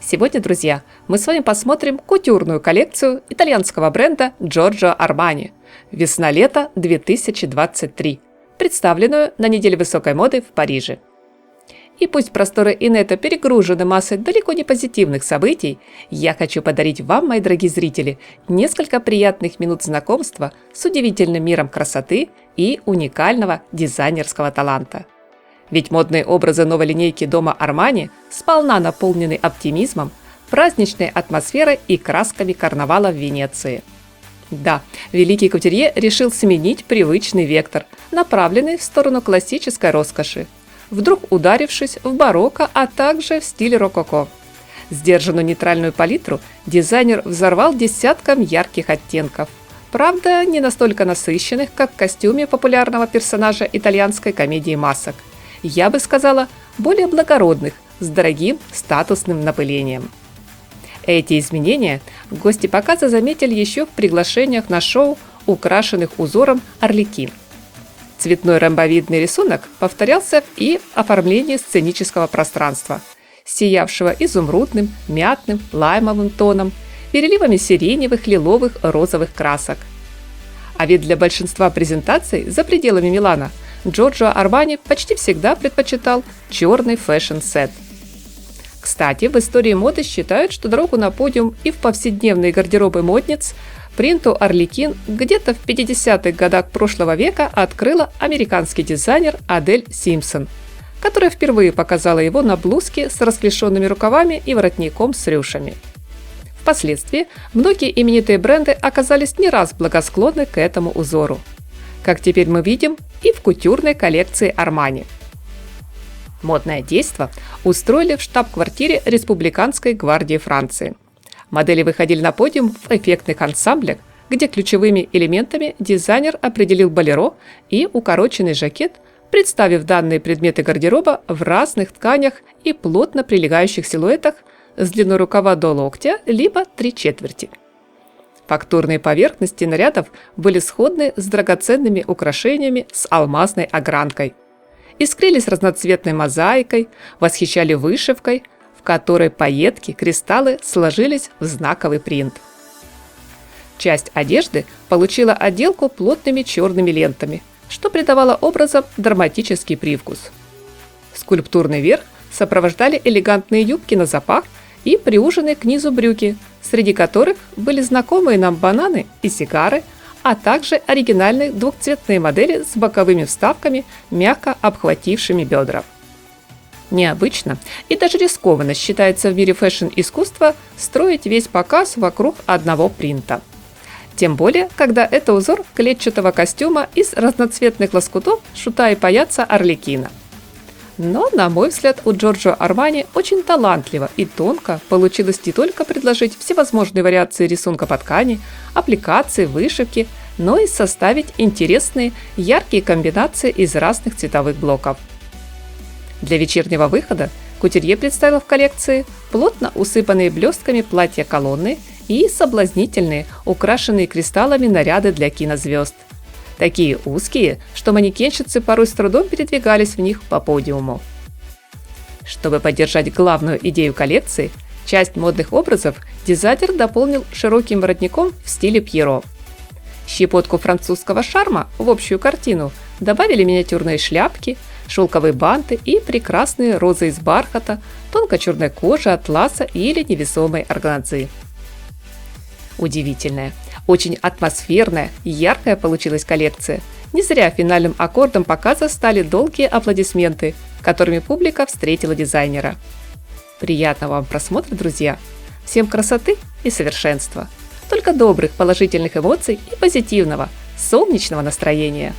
Сегодня, друзья, мы с вами посмотрим кутюрную коллекцию итальянского бренда Giorgio Armani «Весна-лето 2023», представленную на неделе высокой моды в Париже. И пусть просторы инета перегружены массой далеко не позитивных событий, я хочу подарить вам, мои дорогие зрители, несколько приятных минут знакомства с удивительным миром красоты и уникального дизайнерского таланта. Ведь модные образы новой линейки дома Armani сполна наполнены оптимизмом, праздничной атмосферой и красками карнавала в Венеции. Да, великий кутюрье решил сменить привычный вектор, направленный в сторону классической роскоши, вдруг ударившись в барокко, а также в стиле рококо. Сдержанную нейтральную палитру дизайнер взорвал десятком ярких оттенков. Правда, не настолько насыщенных, как в костюме популярного персонажа итальянской комедии масок. Я бы сказала, более благородных, с дорогим статусным напылением. Эти изменения гости показа заметили еще в приглашениях на шоу, украшенных узором «Арлекин». Цветной ромбовидный рисунок повторялся и в оформлении сценического пространства, сиявшего изумрудным, мятным, лаймовым тоном, переливами сиреневых, лиловых, розовых красок. А ведь для большинства презентаций за пределами Милана Giorgio Armani почти всегда предпочитал черный фэшн-сет. Кстати, в истории моды считают, что дорогу на подиум и в повседневные гардеробы модниц принту «Арлекин» где-то в 50-х годах прошлого века открыла американский дизайнер Адель Симпсон, которая впервые показала его на блузке с расклешенными рукавами и воротником с рюшами. Впоследствии многие именитые бренды оказались не раз благосклонны к этому узору, как теперь мы видим и в кутюрной коллекции Armani. Модное действо устроили в штаб-квартире Республиканской гвардии Франции. Модели выходили на подиум в эффектных ансамблях, где ключевыми элементами дизайнер определил болеро и укороченный жакет, представив данные предметы гардероба в разных тканях и плотно прилегающих силуэтах с длиной рукава до локтя, либо 3/4. Фактурные поверхности нарядов были сходны с драгоценными украшениями с алмазной огранкой. Искрились разноцветной мозаикой, восхищали вышивкой, в которой пайетки, кристаллы сложились в знаковый принт. Часть одежды получила отделку плотными черными лентами, что придавало образам драматический привкус. Скульптурный верх сопровождали элегантные юбки на запах и приуженные к низу брюки, среди которых были знакомые нам бананы и сигары, а также оригинальные двухцветные модели с боковыми вставками, мягко обхватившими бедра. Необычно и даже рискованно считается в мире фэшн-искусства строить весь показ вокруг одного принта. Тем более, когда это узор клетчатого костюма из разноцветных лоскутов шута и паяца Арлекина. Но, на мой взгляд, у Giorgio Armani очень талантливо и тонко получилось не только предложить всевозможные вариации рисунка по ткани, аппликации, вышивки, но и составить интересные, яркие комбинации из разных цветовых блоков. Для вечернего выхода кутюрье представил в коллекции плотно усыпанные блестками платья-колонны и соблазнительные, украшенные кристаллами наряды для кинозвезд. Такие узкие, что манекенщицы порой с трудом передвигались в них по подиуму. Чтобы поддержать главную идею коллекции, часть модных образов дизайнер дополнил широким воротником в стиле Пьеро. Щепотку французского шарма в общую картину добавили миниатюрные шляпки, шелковые банты и прекрасные розы из бархата, тонко-черной кожи, атласа или невесомой органзы. Удивительная, очень атмосферная, яркая получилась коллекция. Не зря финальным аккордом показа стали долгие аплодисменты, которыми публика встретила дизайнера. Приятного вам просмотра, друзья! Всем красоты и совершенства! Только добрых, положительных эмоций и позитивного, солнечного настроения!